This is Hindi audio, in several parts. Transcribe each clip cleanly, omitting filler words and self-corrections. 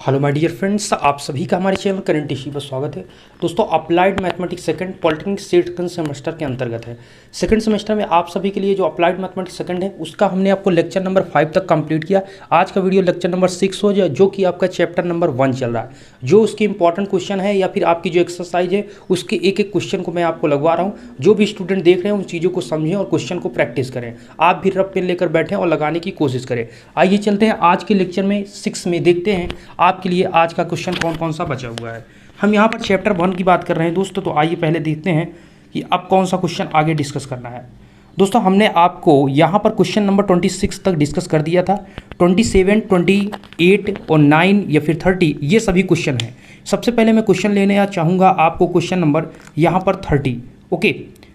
हेलो माय डियर फ्रेंड्स, आप सभी का हमारे चैनल करंट इश्यू पर स्वागत है। दोस्तों, applied mathematics second polytechnic second semester के अंतर्गत है। सेकंड सेमेस्टर में आप सभी के लिए जो अप्लाइड मैथमेटिक्स सेकंड है उसका हमने आपको लेक्चर नंबर 5 तक कंप्लीट किया। आज का वीडियो लेक्चर नंबर 6 हो जाए, जो कि आपका चैप्टर नंबर 1 चल रहा है। जो उसके इंपॉर्टेंट क्वेश्चन है या फिर आपकी जो एक्सरसाइज है उसके एक एक क्वेश्चन को मैं आपको लगवा रहा हूँ। जो भी स्टूडेंट देख रहे हैं उन चीज़ों को समझें और क्वेश्चन को प्रैक्टिस करें। आप भी रफ पेन लेकर बैठें और लगाने की कोशिश करें। आइए चलते हैं आज के लेक्चर में 6 में, देखते हैं आपके लिए आज का क्वेश्चन कौन कौन सा बचा हुआ है। हम यहाँ पर चैप्टर 1 की बात कर रहे हैं दोस्तों, तो आइए पहले देखते हैं कि अब कौन सा क्वेश्चन आगे डिस्कस करना है। दोस्तों, हमने आपको यहाँ पर क्वेश्चन नंबर 26 तक डिस्कस कर दिया था। 27, 28 और 9 या फिर 30 ये सभी क्वेश्चन हैं। सबसे पहले मैं क्वेश्चन लेने चाहूँगा आपको क्वेश्चन नंबर यहाँ पर 30। ओके,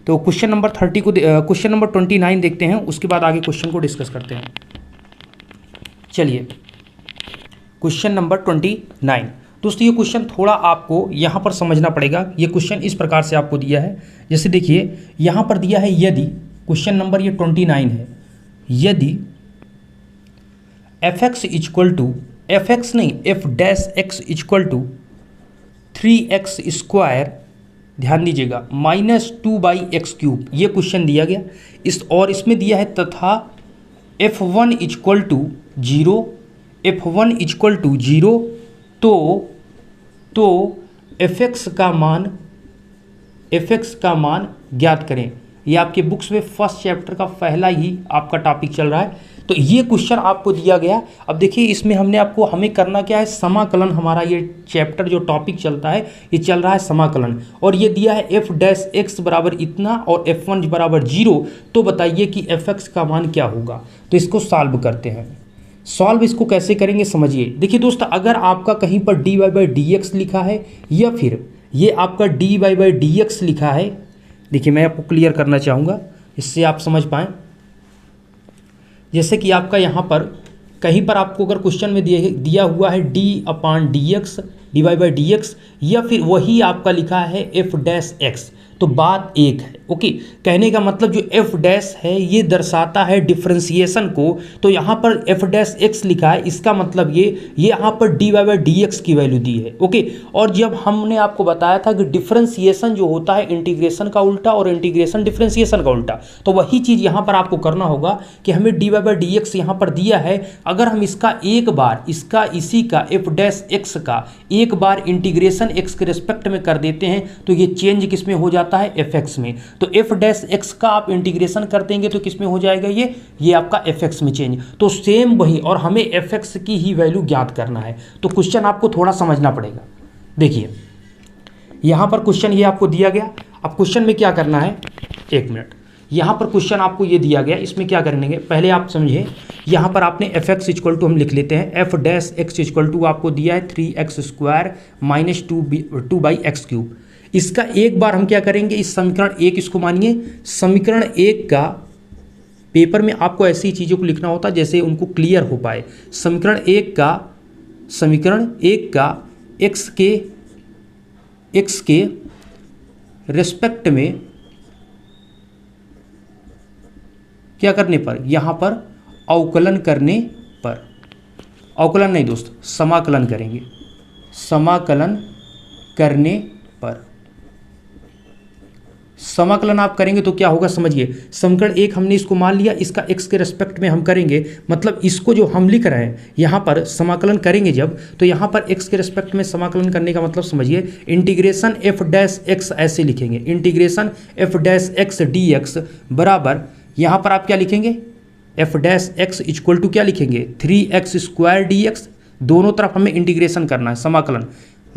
तो क्वेश्चन नंबर 30 को क्वेश्चन नंबर 29 देखते हैं, उसके बाद आगे क्वेश्चन को डिस्कस करते हैं। चलिए, क्वेश्चन नंबर 29। दोस्तों, ये क्वेश्चन थोड़ा आपको यहाँ पर समझना पड़ेगा। ये क्वेश्चन इस प्रकार से आपको दिया है, जैसे देखिए यहाँ पर दिया है यदि, क्वेश्चन नंबर ये 29 है, यदि F X equal to, F X नहीं F dash x equal to 3x square, ध्यान दीजिएगा, -2/x³, ये क्वेश्चन दिया गया। और इसमें दिया है तथा f1 equal to 0, f1 equal to 0, तो fx का मान ज्ञात करें। ये आपके बुक्स में फर्स्ट चैप्टर का पहला ही आपका टॉपिक चल रहा है। तो ये क्वेश्चन आपको दिया गया। अब देखिए, इसमें हमें करना क्या है, समाकलन। हमारा ये चैप्टर जो टॉपिक चलता है ये चल रहा है समाकलन, और ये दिया है f डैश एक्स बराबर इतना और f1 बराबर 0। तो बताइए कि fx का मान क्या होगा। तो इसको सॉल्व करते हैं। सॉल्व इसको कैसे करेंगे समझिए। देखिए दोस्तों, अगर आपका कहीं पर dy/dx लिखा है या फिर ये आपका dy/dx लिखा है, देखिए मैं आपको क्लियर करना चाहूँगा इससे आप समझ पाएँ। जैसे कि आपका यहाँ पर कहीं पर आपको अगर क्वेश्चन में दिया हुआ है d/dx, dy/dx, या फिर वही आपका लिखा है f डैश एक्स, तो बात एक है। ओके, कहने का मतलब जो f डैश है ये दर्शाता है डिफरेंशिएशन को। तो यहाँ पर f डैश एक्स लिखा है, इसका मतलब ये यहाँ पर dy/dx की वैल्यू दी है। ओके, और जब हमने आपको बताया था कि डिफरेंशिएशन जो होता है इंटीग्रेशन का उल्टा और इंटीग्रेशन डिफरेंशिएशन का उल्टा, तो वही चीज़ यहाँ पर आपको करना होगा कि हमें dy/dx यहाँ पर दिया है। अगर हम इसका एक बार इसी का f डैश एक्स का एक बार इंटीग्रेशन x के रिस्पेक्ट में कर देते हैं तो ये चेंज किस में हो जाता है, fx में। तो f डैश एक्स का आप इंटीग्रेशन कर देंगे तो किस में हो जाएगा, ये आपका fx में चेंज। तो सेम वही, और हमें fx की ही वैल्यू ज्ञात करना है। तो क्वेश्चन आपको थोड़ा समझना पड़ेगा। देखिए यहाँ पर क्वेश्चन ये आपको दिया गया। अब क्वेश्चन में क्या करना है, एक मिनट, यहाँ पर क्वेश्चन आपको ये दिया गया, इसमें क्या करेंगे पहले आप समझिए। यहाँ पर आपने fx इक्वल टू हम लिख लेते हैं, f dash x equal to आपको दिया है 3x स्क्वायर -2/x³। इसका एक बार हम क्या करेंगे, इस समीकरण 1 इसको मानिए। समीकरण 1 का पेपर में आपको ऐसी चीज़ों को लिखना होता है जैसे उनको क्लियर हो पाए। समीकरण 1 का x के रिस्पेक्ट में क्या करने पर, यहाँ पर अवकलन करने पर, अवकलन नहीं दोस्त, समाकलन करेंगे, समाकलन करने पर। समाकलन आप करेंगे तो क्या होगा समझिए। समीकरण 1 हमने इसको मान लिया, इसका x के रिस्पेक्ट में हम करेंगे, मतलब इसको जो हम लिख रहे हैं यहाँ पर समाकलन करेंगे जब, तो यहाँ पर x के रिस्पेक्ट में समाकलन करने का मतलब समझिए, इंटीग्रेशन f डैश एक्स ऐसे लिखेंगे, integration f dash x dx बराबर, यहाँ पर आप क्या लिखेंगे, f dash x equal to क्या लिखेंगे, 3x स्क्वायर dx, दोनों तरफ हमें इंटीग्रेशन करना है, समाकलन,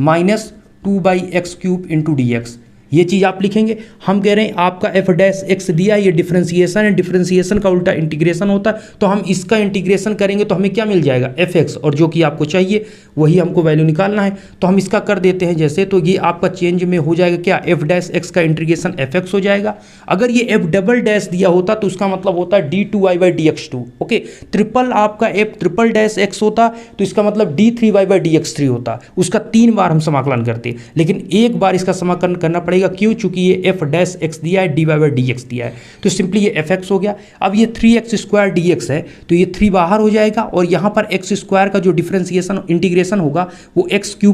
-2/x³ इंटू dx, ये चीज़ आप लिखेंगे। हम कह रहे हैं आपका f डैश एक्स दिया, ये डिफरेंशिएशन है, डिफरेंशिएशन का उल्टा इंटीग्रेशन होता है। तो हम इसका इंटीग्रेशन करेंगे तो हमें क्या मिल जाएगा, fx, और जो कि आपको चाहिए वही हमको वैल्यू निकालना है। तो हम इसका कर देते हैं जैसे, तो ये आपका चेंज में हो जाएगा क्या, f डैश एक्स का इंटीग्रेशन fx हो जाएगा। अगर ये f डबल डैश दिया होता तो उसका मतलब होता है d2y/dx2। ओके, ट्रिपल आपका f ट्रिपल डैश एक्स होता तो इसका मतलब d3y/dx3 होता, उसका 3 बार हम समाकलन करते, लेकिन एक बार इसका समाकलन करना पड़ेगा पड़ेगा, क्यों? चूंकि ये एफ डैश एक्स दिया है, d Y by D x दिया है, तो सिंपली ये एफ एक्स हो गया। अब ये 3x² dx है, तो ये 3 बाहर हो जाएगा और यहाँ पर x² का जो डिफ्रेंसिएशन इंटीग्रेशन होगा वो x³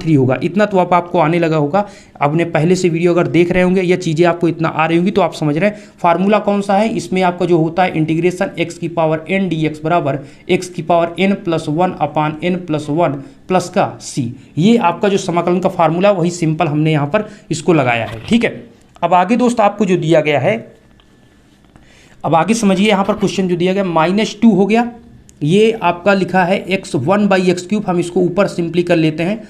होगा। इतना तो अब आपको आने लगा होगा, आपने पहले से वीडियो अगर देख रहे होंगे या चीज़ें आपको इतना आ रही होंगी तो आप समझ रहे हैं फार्मूला कौन सा है। इसमें आपका जो होता है इंटीग्रेशन x⁻n dx बराबर x⁻n+1/n+1 प्लस का c, ये आपका जो समाकलन का फार्मूला वही सिंपल हमने यहाँ पर इसको लगाया है। ठीक है, अब आगे दोस्त आपको जो दिया गया है, अब आगे समझिए, यहाँ पर क्वेश्चन जो दिया गया -2 हो गया, ये आपका लिखा है x1/x³, हम इसको ऊपर सिंपली कर लेते हैं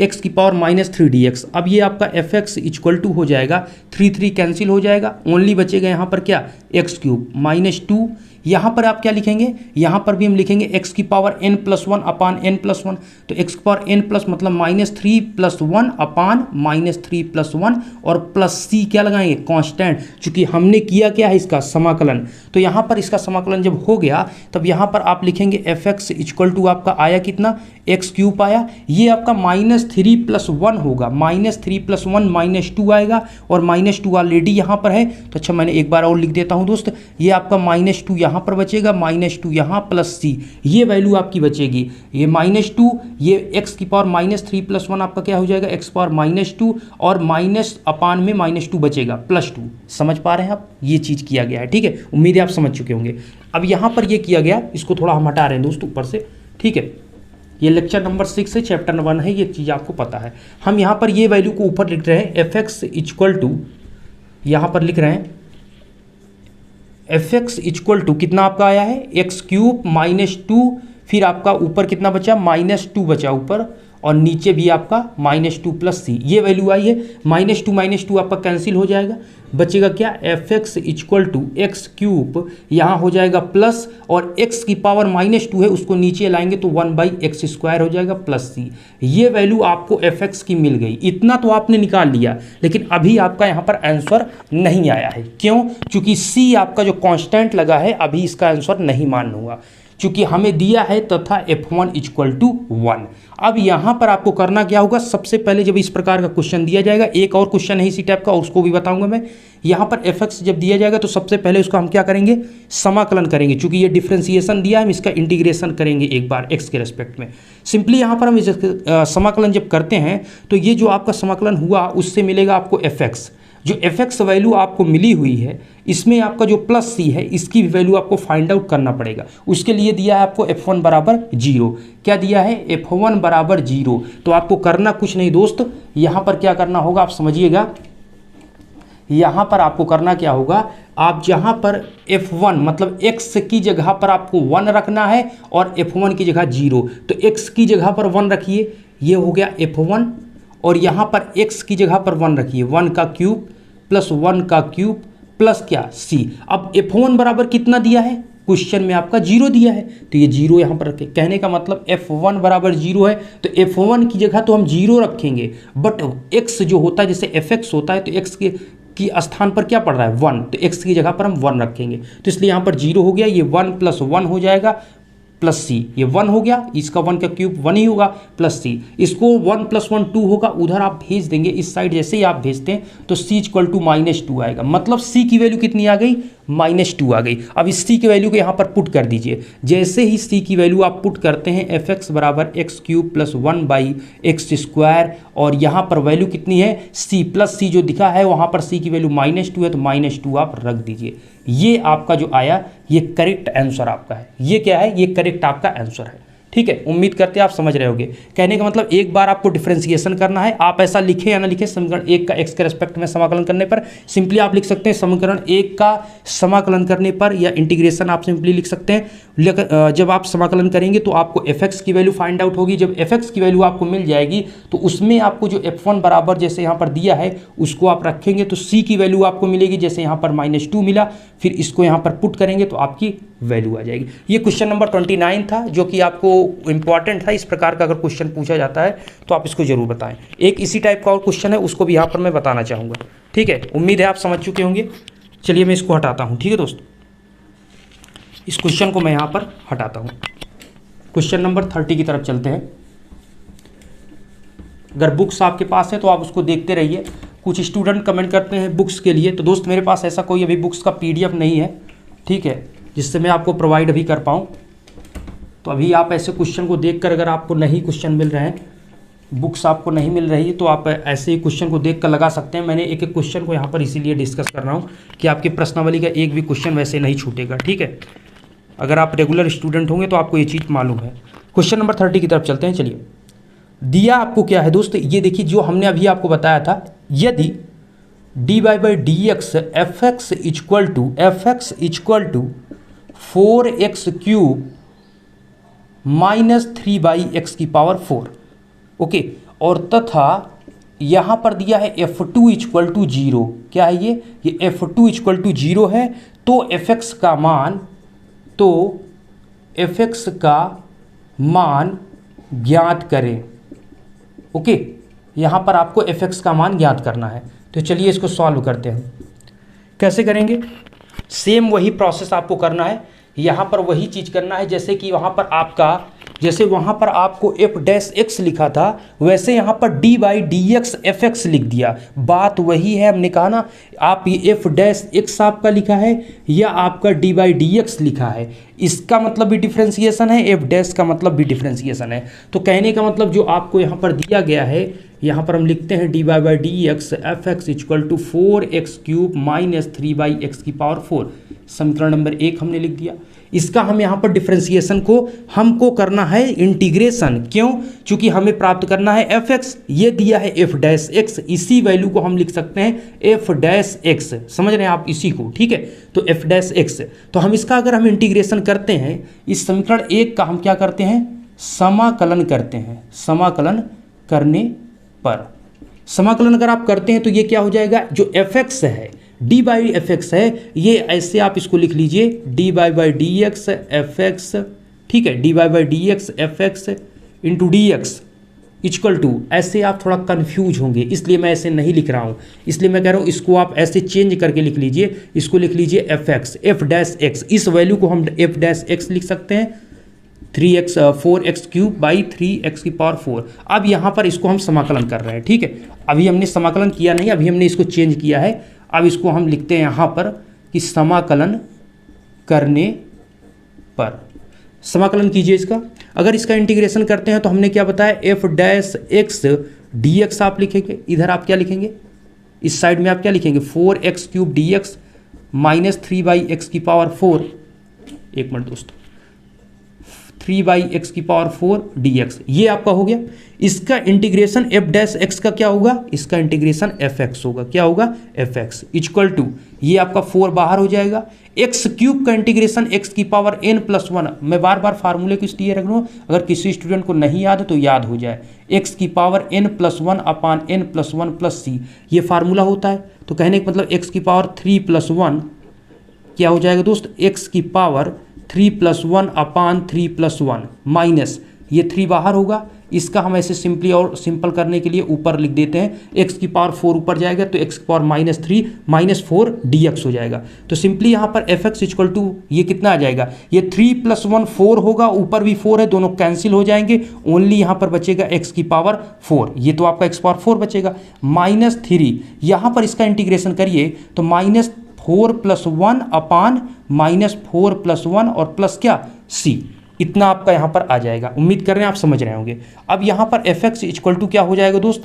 x⁻³ dx। अब ये आपका fx = हो जाएगा 3 कैंसिल हो जाएगा, ओनली बचेगा यहाँ पर क्या x³ -2। यहाँ पर आप क्या लिखेंगे, यहाँ पर भी हम लिखेंगे x⁻n+1/n+1, तो x⁻n+ मतलब -3 + 1/-3 + 1 और प्लस c क्या लगाएंगे, कांस्टेंट, चूंकि हमने किया क्या है इसका समाकलन। तो यहाँ पर इसका समाकलन जब हो गया तब यहाँ पर आप लिखेंगे fx = आपका आया कितना, x³ आया, ये आपका -3 + 1 होगा, -3 + 1 -2 आएगा और -2 ऑलरेडी यहाँ पर है। तो अच्छा मैंने एक बार और लिख देता हूँ दोस्त, ये आपका -2 यहाँ पर बचेगा, -2 यहाँ प्लस c, ये वैल्यू आपकी बचेगी, ये -2, ये x⁻³ + 1 आपका क्या हो जाएगा x⁻² और माइनस में -2 बचेगा +2। समझ पा रहे हैं आप, ये चीज़ किया गया है। ठीक है, उम्मीद है आप समझ चुके होंगे। अब यहाँ पर ये किया गया, इसको थोड़ा हम हटा रहे हैं दोस्त ऊपर से। ठीक है, ये लेक्चर नंबर 6 है, चैप्टर 1 है, ये चीज़ आपको पता है। हम यहाँ पर ये वैल्यू को ऊपर लिख रहे हैं fx = यहाँ पर लिख रहे हैं fx = कितना आपका आया है x³ -2, फिर आपका ऊपर कितना बचा -2 बचा ऊपर और नीचे भी आपका -2 + c, ये वैल्यू आई है। -2 आपका कैंसिल हो जाएगा, बचेगा क्या fx = x³ यहाँ हो जाएगा प्लस और x⁻² है उसको नीचे लाएंगे तो 1/x² हो जाएगा प्लस c, ये वैल्यू आपको fx की मिल गई। इतना तो आपने निकाल लिया, लेकिन अभी आपका यहाँ पर आंसर नहीं आया है, क्यों? क्योंकि c आपका जो कांस्टेंट लगा है, अभी इसका आंसर नहीं मालूम हुआ, चूंकि हमें दिया है तथा f1 = 1। अब यहाँ पर आपको करना क्या होगा, सबसे पहले जब इस प्रकार का क्वेश्चन दिया जाएगा, एक और क्वेश्चन है इसी टाइप का और उसको भी बताऊंगा मैं। यहाँ पर fx जब दिया जाएगा तो सबसे पहले उसका हम क्या करेंगे, समाकलन करेंगे, चूंकि ये डिफ्रेंसिएशन दिया है, हम इसका इंटीग्रेशन करेंगे एक बार x के रेस्पेक्ट में। सिंपली यहाँ पर हम इस समाकलन जब करते हैं तो ये जो आपका समाकलन हुआ उससे मिलेगा आपको fx, जो fx वैल्यू आपको मिली हुई है, इसमें आपका जो प्लस c है इसकी भी वैल्यू आपको फाइंड आउट करना पड़ेगा। उसके लिए दिया है आपको f1 = 0, क्या दिया है f1 = 0। तो आपको करना कुछ नहीं दोस्त, यहाँ पर क्या करना होगा आप समझिएगा, यहाँ पर आपको करना क्या होगा, आप जहाँ पर f1 मतलब x की जगह पर आपको 1 रखना है और f1 की जगह 0, तो x की जगह पर 1 रखिए, ये हो गया f1, और यहाँ पर x की जगह पर 1 रखिए, 1³ + 1³ प्लस क्या c। अब f1 बराबर कितना दिया है, क्वेश्चन में आपका 0 दिया है, तो ये 0 यहाँ पर रखें। कहने का मतलब f1 = 0 है, तो f1 की जगह तो हम 0 रखेंगे, बट x जो होता है जैसे fx होता है तो x की स्थान पर क्या पड़ रहा है 1, तो x की जगह पर हम 1 रखेंगे, तो इसलिए यहाँ पर 0 हो गया, ये 1 + 1 हो जाएगा प्लस c, ये 1 हो गया, इसका 1³ 1 ही होगा प्लस c, इसको 1 + 1 2 होगा, उधर आप भेज देंगे इस साइड, जैसे ही आप भेजते हैं तो c = -2 आएगा, मतलब c की वैल्यू कितनी आ गई, -2 आ गई। अब इस c की वैल्यू को यहाँ पर पुट कर दीजिए, जैसे ही c की वैल्यू आप पुट करते हैं fx = x³ + 1/x², और यहाँ पर वैल्यू कितनी है c प्लस c जो दिखा है वहाँ पर c की वैल्यू -2 है, तो -2 आप रख दीजिए। ये आपका जो आया ये करेक्ट आंसर आपका है, ये क्या है, ये करेक्ट आपका आंसर है। ठीक है, उम्मीद करते हैं आप समझ रहे होगे। कहने का मतलब एक बार आपको डिफरेंशिएशन करना है, आप ऐसा लिखें या ना लिखें, समीकरण 1 का x के रेस्पेक्ट में समाकलन करने पर सिंपली आप लिख सकते हैं समीकरण 1 का समाकलन करने पर, या इंटीग्रेशन आप सिंपली लिख सकते हैं। जब आप समाकलन करेंगे तो आपको fx की वैल्यू फाइंड आउट होगी, जब fx की वैल्यू आपको मिल जाएगी तो उसमें आपको जो f1 बराबर जैसे यहाँ पर दिया है उसको आप रखेंगे तो c की वैल्यू आपको मिलेगी, जैसे यहाँ पर -2 मिला, फिर इसको यहाँ पर पुट करेंगे तो आपकी वैल्यू आ जाएगी। ये क्वेश्चन नंबर 29 था जो कि आपको इंपॉर्टेंट था, इस प्रकार का अगर क्वेश्चन पूछा जाता है तो आप इसको जरूर बताएं। एक इसी टाइप का और क्वेश्चन है, उसको भी यहाँ पर मैं बताना चाहूँगा। ठीक है, उम्मीद है आप समझ चुके होंगे। चलिए मैं इसको हटाता हूँ। ठीक है दोस्तों, इस क्वेश्चन को मैं यहाँ पर हटाता हूँ। क्वेश्चन नंबर 30 की तरफ चलते हैं। अगर बुक्स आपके पास है तो आप उसको देखते रहिए। कुछ स्टूडेंट कमेंट करते हैं बुक्स के लिए, तो दोस्त मेरे पास ऐसा कोई अभी बुक्स का PDF नहीं है, ठीक है, जिससे मैं आपको प्रोवाइड अभी कर पाऊँ। तो अभी आप ऐसे क्वेश्चन को देखकर, अगर आपको नहीं क्वेश्चन मिल रहे हैं, बुक्स आपको नहीं मिल रही, तो आप ऐसे ही क्वेश्चन को देख कर लगा सकते हैं। मैंने एक एक क्वेश्चन को यहाँ पर इसीलिए डिस्कस कर रहा हूँ कि आपकी प्रश्नावली का एक भी क्वेश्चन वैसे नहीं छूटेगा, ठीक है। अगर आप रेगुलर स्टूडेंट होंगे तो आपको ये चीज़ मालूम है। क्वेश्चन नंबर 30 की तरफ चलते हैं। चलिए, दिया आपको क्या है दोस्त, ये देखिए जो हमने अभी आपको बताया था, यदि dy/dx fx equal to 4x³ -3/x⁴, okay, और तथा यहाँ पर दिया है f2 इक्वल टू 0। क्या है ये f2 इक्वल टू 0 है, तो fx का मान ज्ञात करें, ओके। यहाँ पर आपको fx का मान ज्ञात करना है। तो चलिए इसको सॉल्व करते हैं। कैसे करेंगे? सेम वही प्रोसेस आपको करना है, यहाँ पर वही चीज़ करना है जैसे कि वहाँ पर आपको f' लिखा था, वैसे यहाँ पर d/dx fx लिख दिया। बात वही है, हमने कहा ना, आप ये f' आपका लिखा है या आपका d/dx लिखा है, इसका मतलब भी डिफ्रेंसिएशन है, f' का मतलब भी डिफ्रेंसिएशन है। तो कहने का मतलब जो आपको यहाँ पर दिया गया है, यहाँ पर हम लिखते हैं dy/dx fx equal to 4x³ -3/x⁴। समीकरण नंबर 1 हमने लिख दिया। इसका हम यहाँ पर डिफ्रेंसिएशन को हमको करना है इंटीग्रेशन। क्यों? क्योंकि हमें प्राप्त करना है fx, ये दिया है f', इसी वैल्यू को हम लिख सकते हैं f', समझ रहे हैं आप इसी को, ठीक है। तो f', तो हम इसका अगर हम इंटीग्रेशन करते हैं, इस समीकरण 1 का हम क्या करते हैं, समाकलन करते हैं। समाकलन करने पर, समाकलन अगर आप करते हैं तो ये क्या हो जाएगा, जो fx है, d/fx है, ये ऐसे आप इसको लिख लीजिए dy/dx fx, ठीक है, dy/dx fx into dx equal to, ऐसे आप थोड़ा कंफ्यूज होंगे इसलिए मैं ऐसे नहीं लिख रहा हूँ, इसलिए मैं कह रहा हूँ इसको आप ऐसे चेंज करके लिख लीजिए, इसको लिख लीजिए f', इस वैल्यू को हम f' लिख सकते हैं 4x³ अब यहाँ पर इसको हम समाकलन कर रहे हैं, ठीक है। अभी हमने समाकलन किया नहीं, अभी हमने इसको चेंज किया है। अब इसको हम लिखते हैं यहाँ पर कि समाकलन करने पर, समाकलन कीजिए इसका। अगर इसका इंटीग्रेशन करते हैं तो हमने क्या बताया, f' dx आप लिखेंगे, इधर आप क्या लिखेंगे, इस साइड में आप क्या लिखेंगे, 4x³ dx -3/x⁴। एक मिनट दोस्तों, 3/x⁴ dx, ये आपका हो गया। इसका इंटीग्रेशन f' का क्या होगा, इसका इंटीग्रेशन fx होगा। क्या होगा, fx इक्वल टू, ये आपका 4 बाहर हो जाएगा, x³ का इंटीग्रेशन x⁴n+1। मैं बार बार फार्मूले को इसलिए रख रहा हूँ, अगर किसी स्टूडेंट को नहीं याद है तो याद हो जाए, x⁴n+1/n+1+c, ये फार्मूला होता है। तो कहने का मतलब x⁴3+1 क्या हो जाएगा दोस्त, x⁴3+1/3+1 माइनस, ये 3 बाहर होगा, इसका हम ऐसे सिंपली और सिंपल करने के लिए ऊपर लिख देते हैं, x⁴ ऊपर जाएगा तो x⁻³ -4 dx हो जाएगा। तो सिंपली यहाँ पर fx इक्वल टू, ये कितना आ जाएगा, ये 3+1 4 होगा, ऊपर भी 4 है, दोनों कैंसिल हो जाएंगे, ओनली यहाँ पर बचेगा x⁴, ये तो आपका x⁴ बचेगा, -3, यहाँ पर इसका इंटीग्रेशन करिए तो -4+1/-4+1 और प्लस क्या, c, इतना आपका यहाँ पर आ जाएगा। उम्मीद कर रहे हैं आप समझ रहे होंगे। अब यहाँ पर fx इक्वल टू क्या हो जाएगा दोस्त,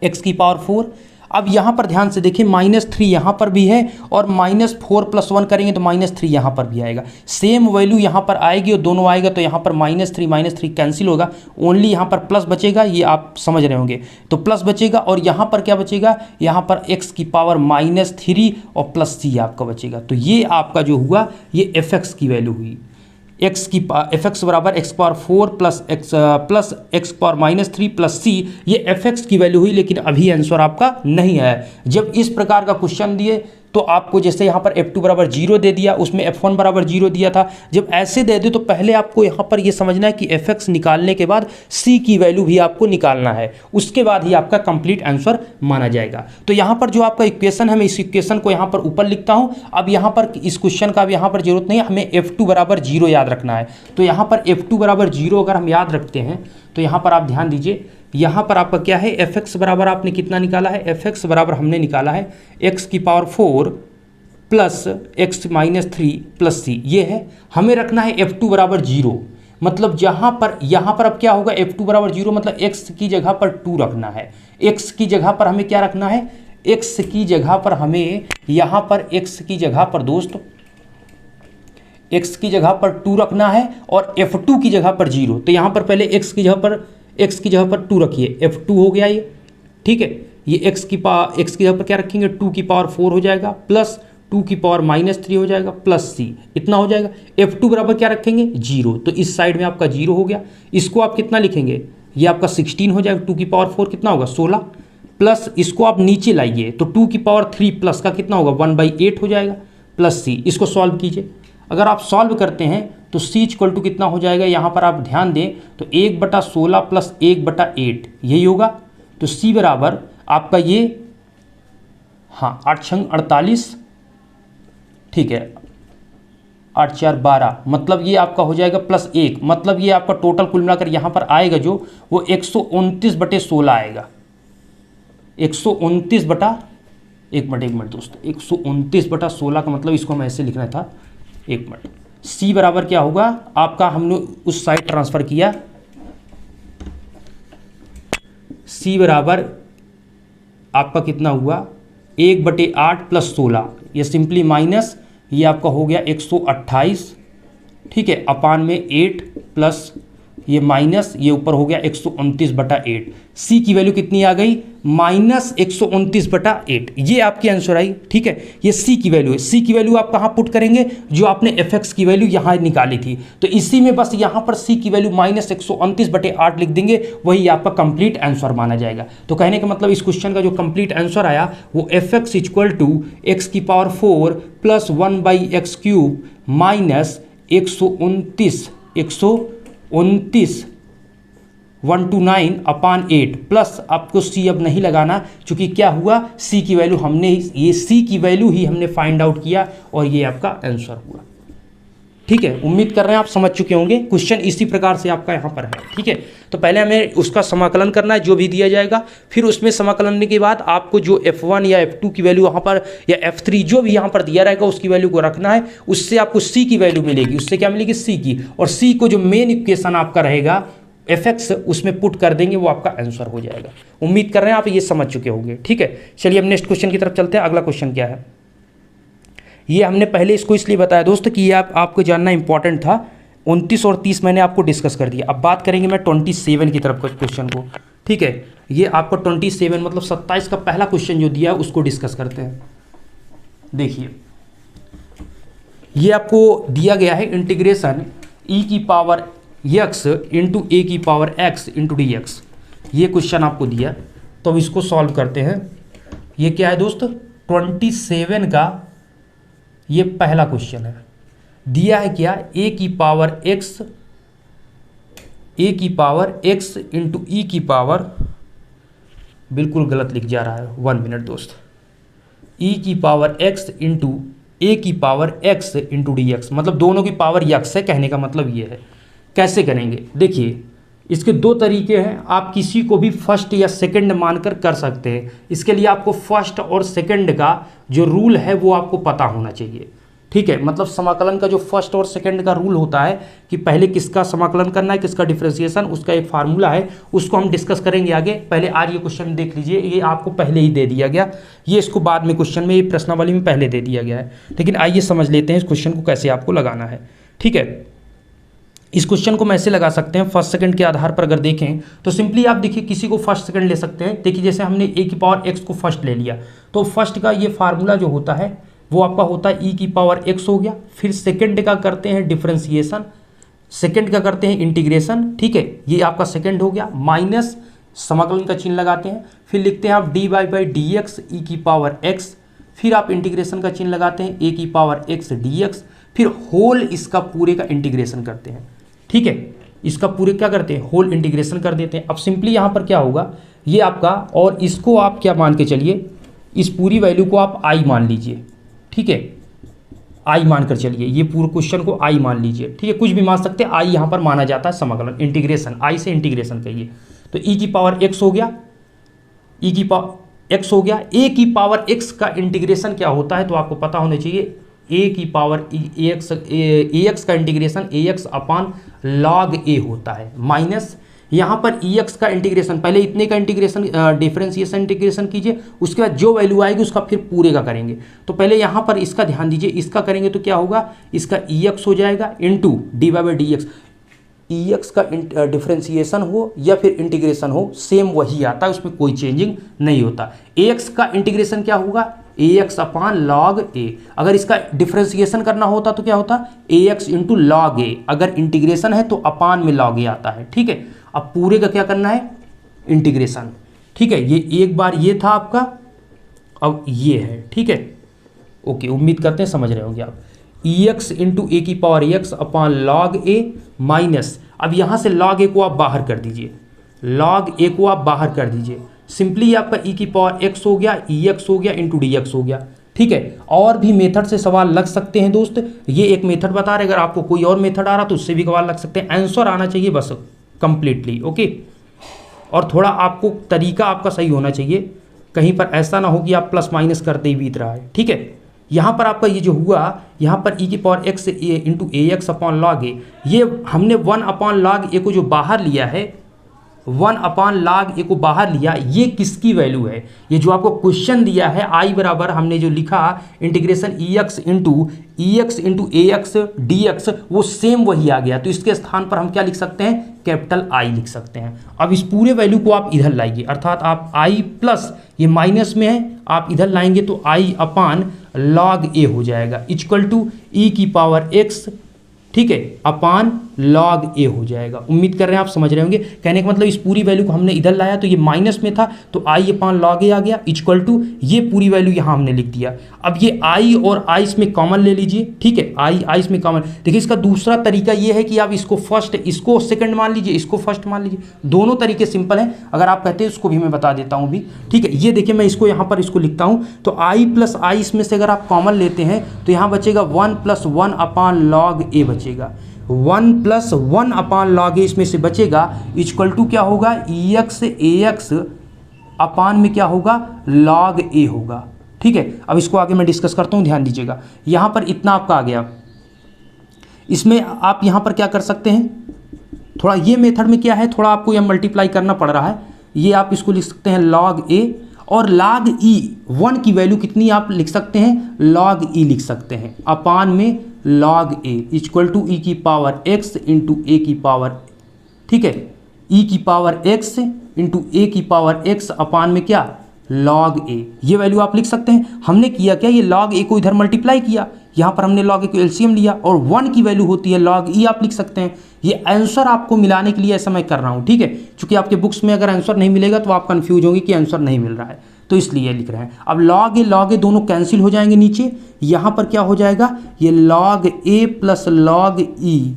x⁴। अब यहाँ पर ध्यान से देखिए, -3 यहाँ पर भी है और -4+1 करेंगे तो -3 यहाँ पर भी आएगा, सेम वैल्यू यहाँ पर आएगी और दोनों आएगा तो यहाँ पर -3 कैंसिल होगा, ओनली यहाँ पर प्लस बचेगा, ये आप समझ रहे होंगे। तो प्लस बचेगा और यहाँ पर क्या बचेगा, यहाँ पर x⁻³ और प्लस c आपका बचेगा। तो ये आपका जो हुआ, ये fx की वैल्यू हुई, fx बराबर x⁴ plus x⁻³ plus c, ये fx की वैल्यू हुई। लेकिन अभी आंसर आपका नहीं आया। जब इस प्रकार का क्वेश्चन दिए तो आपको जैसे यहाँ पर f2 बराबर 0 दे दिया, उसमें f1 बराबर 0 दिया था, जब ऐसे दे दे तो पहले आपको यहाँ पर ये समझना है कि fx निकालने के बाद c की वैल्यू भी आपको निकालना है, उसके बाद ही आपका कंप्लीट आंसर माना जाएगा। तो यहाँ पर जो आपका इक्वेशन है, मैं इस इक्वेशन को यहाँ पर ऊपर लिखता हूँ। अब यहाँ पर इस क्वेश्चन का अब यहाँ पर जरूरत नहीं है, हमें f2 बराबर 0 याद रखना है। तो यहाँ पर f2 बराबर 0 अगर हम याद रखते हैं तो यहाँ पर आप ध्यान दीजिए, यहाँ पर आपका क्या है, एफ एक्स बराबर आपने कितना निकाला है, एफ एक्स बराबर हमने निकाला है एक्स की power 4 plus X minus 3 plus C, ये है। हमें रखना है F2 बराबर 0, मतलब यहाँ पर अब क्या होगा, F2 बराबर 0 मतलब x की जगह पर 2 रखना है। x की जगह पर हमें क्या रखना है, x की जगह पर हमें यहाँ पर x की जगह पर दोस्त x की जगह पर 2 रखना है और F2 की जगह पर 0। तो यहाँ पर पहले x की जगह पर 2 रखिए, F2 हो गया ये, ठीक है। ये x की जगह पर क्या रखेंगे, 2 की पावर 4 हो जाएगा प्लस 2 की पावर -3 हो जाएगा प्लस c, इतना हो जाएगा। F2 बराबर क्या रखेंगे, 0, तो इस साइड में आपका 0 हो गया। इसको आप कितना लिखेंगे, ये आपका 16 हो जाएगा, 2 की पावर 4 कितना होगा 16, प्लस इसको आप नीचे लाइए तो 2 की पावर 3 प्लस का कितना होगा 1/8 हो जाएगा प्लस c। इसको सॉल्व कीजिए, अगर आप सॉल्व करते हैं तो c इक्वल टू कितना हो जाएगा, यहाँ पर आप ध्यान दें तो 1/16 प्लस 1/8 यही होगा। तो c बराबर आपका ये, हाँ 8 छंग 48, ठीक है, 8 4 12, मतलब ये आपका हो जाएगा प्लस 1, मतलब ये आपका टोटल कुल मिलाकर यहाँ पर आएगा जो वो 129/16 आएगा। 129 बटा एक मिनट दोस्त, 129/16 का मतलब इसको हम ऐसे लिखना था, एक मिनट। c बराबर क्या होगा आपका, हमने उस साइड ट्रांसफर किया, c बराबर आपका कितना हुआ 1/8 प्लस 16, ये सिंपली माइनस, ये आपका हो गया 128, ठीक है, अपान में 8 प्लस ये माइनस, ये ऊपर हो गया 129/8। सी की वैल्यू कितनी आ गई, -129/8, ये आपकी आंसर आई, ठीक है। ये सी की वैल्यू है। सी की वैल्यू आप कहाँ पुट करेंगे, जो आपने एफ एक्स की वैल्यू यहाँ निकाली थी, तो इसी में बस यहाँ पर सी की वैल्यू -129/8 लिख देंगे, वही आपका कंप्लीट आंसर माना जाएगा। तो कहने का मतलब इस क्वेश्चन का जो कंप्लीट आंसर आया वो F X equal to X की power 4 plus 1/x³ minus 129/8 plus, आपको सी अब नहीं लगाना, क्योंकि क्या हुआ, सी की वैल्यू हमने, ये सी की वैल्यू ही हमने फाइंड आउट किया और ये आपका आंसर हुआ, ठीक है। उम्मीद कर रहे हैं आप समझ चुके होंगे। क्वेश्चन इसी प्रकार से आपका यहाँ पर है, ठीक है। तो पहले हमें उसका समाकलन करना है जो भी दिया जाएगा, फिर उसमें समाकलन के बाद आपको जो F1 या F2 की वैल्यू वहाँ पर, या F3 जो भी यहाँ पर दिया रहेगा उसकी वैल्यू को रखना है, उससे आपको C की वैल्यू मिलेगी। उससे क्या मिलेगी, C की, और C को जो मेन इक्वेशन आपका रहेगा fx, उसमें पुट कर देंगे, वो आपका आंसर हो जाएगा। उम्मीद कर रहे हैं आप ये समझ चुके होंगे, ठीक है। चलिए अब नेक्स्ट क्वेश्चन की तरफ चलते हैं। अगला क्वेश्चन क्या है, ये हमने पहले इसको इसलिए बताया दोस्त कि ये आपको जानना इंपॉर्टेंट था। 29 और 30 मैंने आपको डिस्कस कर दिया। अब बात करेंगे मैं 27 की तरफ क्वेश्चन को, ठीक है। ये आपको 27 मतलब 27 का पहला क्वेश्चन जो दिया है उसको डिस्कस करते हैं। देखिए ये आपको दिया गया है इंटीग्रेशन e की पावर x इंटू ए की power x into D x, ये क्वेश्चन आपको दिया। तो अब इसको सॉल्व करते हैं। ये क्या है दोस्त, 27 का ये पहला क्वेश्चन है। दिया है क्या, ए की पावर x इंटू ई की पावर, बिल्कुल गलत लिख जा रहा है, 1 मिनट दोस्त, e की पावर x इंटू ए की power x into D x, मतलब दोनों की पावर x है, कहने का मतलब ये है। कैसे करेंगे, देखिए इसके दो तरीके हैं। आप किसी को भी फर्स्ट या सेकंड मानकर कर सकते हैं। इसके लिए आपको फर्स्ट और सेकंड का जो रूल है वो आपको पता होना चाहिए, ठीक है। मतलब समाकलन का जो फर्स्ट और सेकंड का रूल होता है कि पहले किसका समाकलन करना है, किसका डिफरेंशिएशन, उसका एक फार्मूला है, उसको हम डिस्कस करेंगे आगे। पहले आज ये क्वेश्चन देख लीजिए, ये आपको पहले ही दे दिया गया, ये इसको बाद में क्वेश्चन में, ये प्रश्नावली में पहले दे दिया गया है। लेकिन आइए समझ लेते हैं इस क्वेश्चन को कैसे आपको लगाना है, ठीक है। इस क्वेश्चन को हम ऐसे लगा सकते हैं, फर्स्ट सेकंड के आधार पर अगर देखें तो सिंपली आप देखिए किसी को फर्स्ट सेकंड ले सकते हैं। देखिए जैसे हमने ए की पावर x को फर्स्ट ले लिया, तो फर्स्ट का ये फार्मूला जो होता है वो आपका होता है e की पावर x हो गया। फिर सेकंड का करते हैं डिफरेंशिएशन, सेकंड का करते हैं इंटीग्रेशन, ठीक है, ये आपका सेकंड हो गया, माइनस समाकलन का चिन्ह लगाते हैं, फिर लिखते हैं आप dy/dx e की पावर x, फिर आप इंटीग्रेशन का चिन्ह लगाते हैं a की पावर x dx, फिर होल इसका पूरे का इंटीग्रेशन करते हैं, ठीक है। इसका पूरे क्या करते हैं, होल इंटीग्रेशन कर देते हैं। अब सिंपली यहाँ पर क्या होगा, ये आपका, और इसको आप क्या मान के चलिए, इस पूरी वैल्यू को आप i मान लीजिए, ठीक है। आई मानकर चलिए, ये पूरे क्वेश्चन को आई मान लीजिए, ठीक है, कुछ भी मान सकते हैं, आई यहाँ पर माना जाता है समाकलन, इंटीग्रेशन, आई से इंटीग्रेशन कहिए। तो ई की पावर एक्स हो गया, ई की पावर एक्स हो गया, ए की पावर एक्स का इंटीग्रेशन क्या होता है तो आपको पता होना चाहिए, ए की पावर ए एक्स का इंटीग्रेशन ए एक्स अपान लॉग ए होता है, माइनस यहाँ पर ई एक्स का इंटीग्रेशन, पहले इतने का इंटीग्रेशन डिफरेंशिएशन इंटीग्रेशन कीजिए, उसके बाद जो वैल्यू आएगी उसका फिर पूरे का करेंगे। तो पहले यहाँ पर इसका ध्यान दीजिए, इसका करेंगे तो क्या होगा, इसका ई एक्स हो जाएगा into d Y by D x, e x का डिफरेंशिएशन हो या फिर इंटीग्रेशन हो सेम वही आता है, उसमें कोई चेंजिंग नहीं होता। ए एक्स का इंटीग्रेशन क्या होगा, ए एक्स अपान लॉग ए, अगर इसका डिफरेंशिएशन करना होता तो क्या होता, ए एक्स इंटू लॉग ए, अगर इंटीग्रेशन है तो अपान में लॉग ए आता है, ठीक है। अब पूरे का क्या करना है, इंटीग्रेशन, ठीक है, ये एक बार ये था आपका, अब ये है, ठीक है, ओके, उम्मीद करते हैं समझ रहे होंगे आप। ई एक्स इंटू ए की पावर एक्स अपान लॉग ए माइनस, अब यहाँ से लॉग ए को आप बाहर कर दीजिए, लॉग ए को आप बाहर कर दीजिए, सिंपली आपका ई की पावर एक्स हो गया, ई एक्स हो गया इंटू डी एक्स हो गया, ठीक है। और भी मेथड से सवाल लग सकते हैं दोस्त, ये एक मेथड बता रहे, अगर आपको कोई और मेथड आ रहा तो उससे भी सवाल लग सकते हैं, आंसर आना चाहिए बस कंप्लीटली, ओके। और थोड़ा आपको तरीका आपका सही होना चाहिए, कहीं पर ऐसा ना हो कि आप प्लस माइनस करते ही बीत रहा है, ठीक है। यहाँ पर आपका ये जो हुआ, यहाँ पर ई की पावर एक्स इंटू ए एक्स अपॉन लॉग ए, ये हमने 1 अपॉन लॉग ए को जो बाहर लिया है, 1 अपॉन लॉग ए को बाहर लिया, ये किसकी वैल्यू है, ये जो आपको क्वेश्चन दिया है आई बराबर हमने जो लिखा इंटीग्रेशन ई एक्स इंटू ए एक्स डी एक्स, वो सेम वही आ गया, तो इसके स्थान पर हम क्या लिख सकते हैं, कैपिटल आई लिख सकते हैं। अब इस पूरे वैल्यू को आप इधर लाइए, अर्थात आप आई प्लस ये माइनस में है, आप इधर लाएंगे तो आई अपान लॉग ए हो जाएगा, इक्वल टू ई की पावर एक्स, ठीक है, अपान लॉग ए हो जाएगा। उम्मीद कर रहे हैं आप समझ रहे होंगे, कहने का मतलब इस पूरी वैल्यू को हमने इधर लाया तो ये माइनस में था तो आई अपान लॉग ए आ गया, इक्वल टू ये पूरी वैल्यू यहाँ हमने लिख दिया। अब ये आई और आई इसमें कॉमन ले लीजिए, ठीक है, आई इसमें कॉमन। देखिए इसका दूसरा तरीका ये है कि आप इसको फर्स्ट, इसको सेकंड मान लीजिए, इसको फर्स्ट मान लीजिए, दोनों तरीके सिंपल हैं, अगर आप कहते हैं उसको भी मैं बता देता हूँ भी, ठीक है। ये देखिए मैं इसको यहाँ पर इसको लिखता हूँ, तो आई प्लस आई इसमें से अगर आप कॉमन लेते हैं तो यहाँ बचेगा 1 + 1 अपान लॉग ए बचेगा, 1 + 1 अपान लॉग ए इसमें से बचेगा, इक्वल टू क्या होगा, ई एक्स ए एक्स अपान में क्या होगा, लॉग ए होगा, ठीक है। अब इसको आगे मैं डिस्कस करता हूँ, ध्यान दीजिएगा, यहाँ पर इतना आपका आ गया, इसमें आप यहाँ पर क्या कर सकते हैं, थोड़ा ये मेथड में क्या है, थोड़ा आपको यह मल्टीप्लाई करना पड़ रहा है, ये आप इसको लिख सकते हैं लॉग ए, और लॉग ई 1 की वैल्यू कितनी आप लिख सकते हैं, लॉग ई लिख सकते हैं, अपान में लॉग ए, इक्वल टू ई की पावर एक्स इंटू ए की पावर, ठीक है, ई की पावर एक्स इंटू ए की पावर एक्स अपान में क्या, लॉग ए, ये वैल्यू आप लिख सकते हैं। हमने किया क्या, ये लॉग ए को इधर मल्टीप्लाई किया, यहाँ पर हमने लॉग ए को एलसीएम लिया, और 1 की वैल्यू होती है लॉग ई, आप लिख सकते हैं। ये आंसर आपको मिलाने के लिए ऐसा मैं कर रहा हूँ, ठीक है, क्योंकि आपके बुक्स में अगर आंसर नहीं मिलेगा तो आप कंफ्यूज होंगे कि आंसर नहीं मिल रहा है, तो इसलिए लिख रहे हैं। अब लॉग ए दोनों कैंसिल हो जाएंगे नीचे, यहाँ पर क्या हो जाएगा, ये लॉग ए प्लस लॉग ई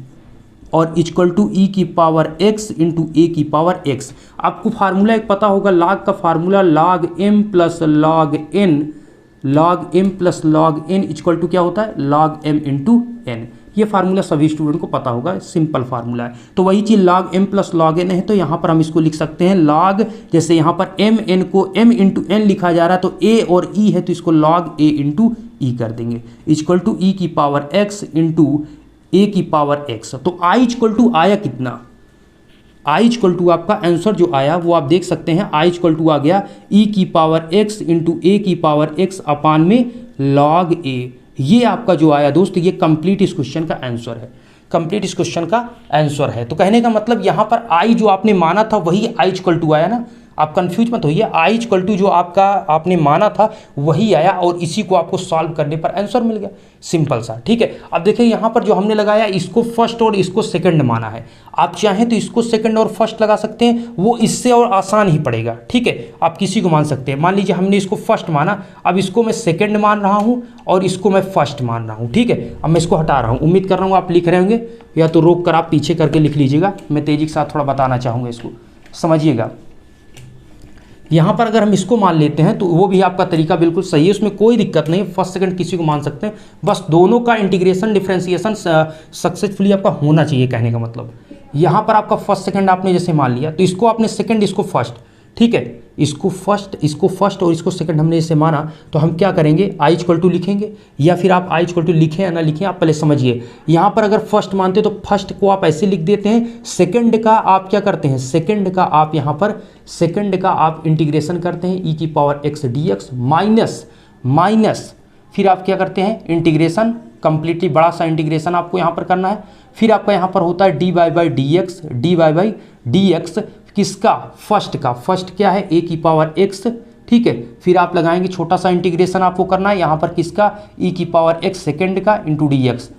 और इक्वल टू ई की पावर एक्स इंटू ए की पावर एक्स। आपको फार्मूला एक पता होगा, लॉग का formula log M plus log N, log M plus log N equal to क्या होता है, लॉग एम इंटू एन। ये फार्मूला सभी स्टूडेंट को पता होगा, सिंपल फार्मूला है। तो वही चीज़ log M plus log N है, तो यहाँ पर हम इसको लिख सकते हैं लॉग, जैसे यहाँ पर एम एन को एम इंटू एन लिखा जा रहा है, तो ए और ई है तो इसको लॉग ए इंटू ई कर देंगे, इक्वल टू ई की पावर एक्स इंटू ए की पावर एक्स। तो आई इक्वल टू आया कितना, आई इक्वल टू आपका आंसर जो आया वो आप देख सकते हैं, आई इक्वल टू आ गया ई की पावर एक्स इंटू ए की पावर एक्स अपान में लॉग ए। ये आपका जो आया दोस्त, ये कंप्लीट इस क्वेश्चन का आंसर है, कंप्लीट इस क्वेश्चन का आंसर है। तो कहने का मतलब यहाँ पर आई जो आपने माना था वही आई इक्वल टू आया ना, आप कंफ्यूज मत होइए, आई इक्वल टू जो आपका आपने माना था वही आया, और इसी को आपको सॉल्व करने पर आंसर मिल गया, सिंपल सा, ठीक है। अब देखिए यहाँ पर जो हमने लगाया इसको फर्स्ट और इसको सेकंड माना है, आप चाहें तो इसको सेकंड और फर्स्ट लगा सकते हैं, वो इससे और आसान ही पड़ेगा, ठीक है। आप किसी को मान सकते हैं, मान लीजिए हमने इसको फर्स्ट माना, अब इसको मैं सेकंड मान रहा हूँ और इसको मैं फर्स्ट मान रहा हूँ, ठीक है। अब मैं इसको हटा रहा हूँ, उम्मीद कर रहा हूँ आप लिख रहे होंगे, या तो रोक कर आप पीछे करके लिख लीजिएगा, मैं तेजी के साथ थोड़ा बताना चाहूँगा, इसको समझिएगा। यहाँ पर अगर हम इसको मान लेते हैं तो वो भी आपका तरीका बिल्कुल सही है, उसमें कोई दिक्कत नहीं है, फर्स्ट सेकंड किसी को मान सकते हैं, बस दोनों का इंटीग्रेशन डिफरेंशिएशन सक्सेसफुली आपका होना चाहिए। कहने का मतलब यहाँ पर आपका फर्स्ट सेकंड आपने जैसे मान लिया तो इसको आपने सेकंड, इसको फर्स्ट, ठीक है, इसको फर्स्ट और इसको सेकंड हमने जैसे माना, तो हम क्या करेंगे, आई इक्वल टू लिखेंगे, या फिर आप आई इक्वल टू लिखें या ना लिखें, आप पहले समझिए। यहाँ पर अगर फर्स्ट मानते तो फर्स्ट को आप ऐसे लिख देते हैं, सेकंड का आप क्या करते हैं, सेकंड का आप यहाँ पर सेकंड का आप इंटीग्रेशन करते हैं ई की power x D x minus फिर आप क्या करते हैं इंटीग्रेशन, कंप्लीटली बड़ा सा इंटीग्रेशन आपको यहाँ पर करना है। फिर आपका यहाँ पर होता है d Y by D x किसका, फर्स्ट का, फर्स्ट क्या है ए की पावर एक्स, ठीक है। फिर आप लगाएंगे छोटा सा इंटीग्रेशन आपको करना है यहाँ पर किसका, ई की पावर एक्स सेकेंड का इंटू डी एक्स,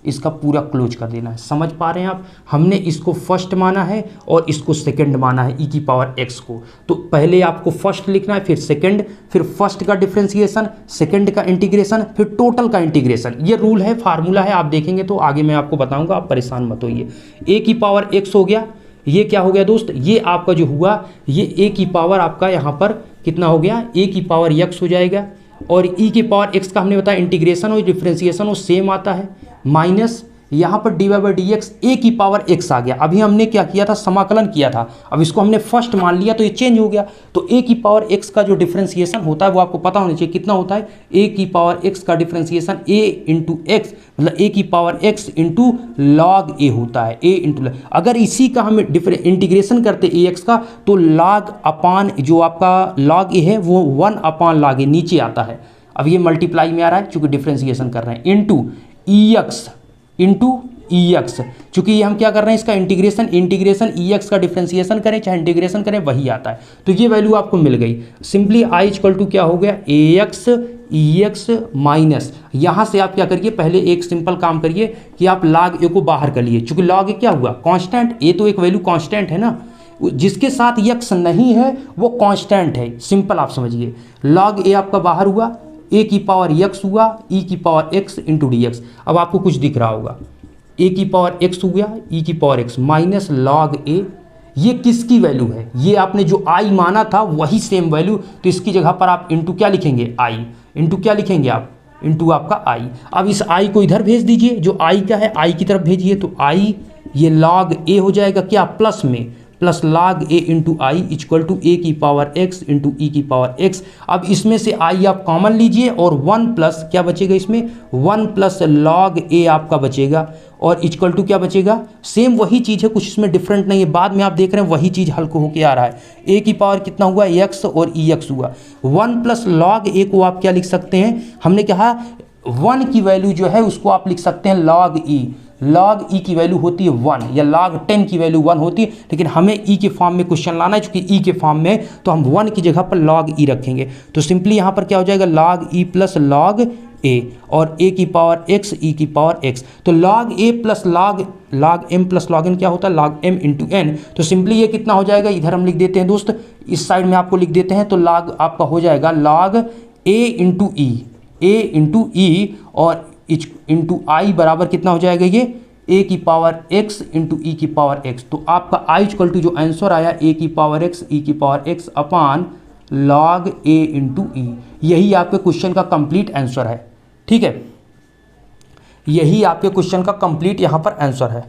इसका पूरा क्लोज कर देना है। समझ पा रहे हैं आप, हमने इसको फर्स्ट माना है और इसको सेकंड माना है ई की पावर एक्स को, तो पहले आपको फर्स्ट लिखना है, फिर सेकंड, फिर फर्स्ट का डिफरेंशिएशन, सेकंड का इंटीग्रेशन, फिर टोटल का इंटीग्रेशन। ये रूल है, फार्मूला है, आप देखेंगे तो आगे मैं आपको बताऊंगा, आप परेशान मत होइए। ए की पावर एक्स हो गया, ये क्या हो गया दोस्त, ये आपका जो हुआ ये ए की पावर आपका यहाँ पर कितना हो गया, ए की पावर एक्स हो जाएगा, और ई की पावर एक्स का हमने बताया इंटीग्रेशन और डिफरेंशिएशन वो सेम आता है, माइनस यहाँ पर D Y by D X A की पावर एक्स आ गया। अभी हमने क्या किया था, समाकलन किया था, अब इसको हमने फर्स्ट मान लिया तो ये चेंज हो गया। तो ए की पावर एक्स का जो डिफरेंशिएशन होता है वो आपको पता होना चाहिए, कितना होता है, ए की पावर एक्स का डिफरेंशिएशन ए इंटू एक्स, मतलब ए की पावर एक्स इंटू लॉग ए होता है, ए इंटू, अगर इसी का हम इंटीग्रेशन करते ए एक्स का तो लॉग अपान जो आपका लॉग ए है वो 1 अपान लॉग ए नीचे आता है। अब ये मल्टीप्लाई में आ रहा है चूंकि डिफरेंशिएशन कर रहे हैं, इंटू ई एक्स, चूंकि ये हम क्या कर रहे हैं इसका इंटीग्रेशन ई एक्स का डिफरेंशिएशन करें चाहे इंटीग्रेशन करें वही आता है। तो ये वैल्यू आपको मिल गई, सिंपली आई इक्वल टू क्या हो गया, ए एक्स ई एक्स माइनस, यहाँ से आप क्या करिए, पहले एक सिंपल काम करिए कि आप लॉग ए को बाहर कर लिए, चूंकि लॉग ए क्या हुआ, कांस्टेंट, ए तो एक वैल्यू कांस्टेंट है ना, जिसके साथ एक्स नहीं है वो कांस्टेंट है, सिंपल आप समझिए। लॉग ए आपका बाहर हुआ, ए की पावर एक्स हुआ, ई की power x into D x. अब आपको कुछ दिख रहा होगा, ए की पावर एक्स हो गया, ई की पावर एक्स माइनस लॉग ए, ये किसकी वैल्यू है, ये आपने जो आई माना था वही सेम वैल्यू, तो इसकी जगह पर आप इंटू क्या लिखेंगे, आई इंटू क्या लिखेंगे आप, इंटू आपका आई। अब इस आई को इधर भेज दीजिए, जो आई का है आई की तरफ भेजिए, तो आई ये लॉग ए हो जाएगा क्या, प्लस में, plus log A into I equal to A की पावर एक्स इंटू ई की पावर एक्स। अब इसमें से आई आप कॉमन लीजिए और 1 प्लस क्या बचेगा इसमें, 1 प्लस लॉग ए आपका बचेगा, और इक्वल टू क्या बचेगा, सेम वही चीज़ है, कुछ इसमें डिफरेंट नहीं है, बाद में आप देख रहे हैं वही चीज़ हल होके आ रहा है। ए की पावर कितना हुआ, एक्स और ई एक्स हुआ, 1 प्लस लॉग ए को आप क्या लिख सकते हैं, हमने कहा 1 की वैल्यू जो है उसको आप लिख सकते हैं लॉग ई, लॉग ई की वैल्यू होती है 1, या लॉग 10 की वैल्यू 1 होती है, लेकिन हमें ई के फॉर्म में क्वेश्चन लाना है, चूंकि ई के फॉर्म में है तो हम 1 की जगह पर लॉग ई रखेंगे। तो सिंपली यहाँ पर क्या हो जाएगा, log E plus log A, और ए की पावर एक्स ई की पावर एक्स, तो log A plus log M plus log N क्या होता है, लॉग एम इंटू एन। तो सिंपली ये कितना हो जाएगा, इधर हम लिख देते हैं दोस्त, इस साइड में आपको लिख देते हैं, तो लॉग आपका हो जाएगा लॉग ए इंटू ई और इंटू आई बराबर कितना हो जाएगा, ये ए की पावर एक्स इंटू ई की पावर एक्स। तो आपका आई इक्वल टू जो आंसर आया ए की पावर एक्स ई की power x upon log A into ई, यही आपके क्वेश्चन का कंप्लीट आंसर है, ठीक है, यही आपके क्वेश्चन का कंप्लीट यहाँ पर आंसर है।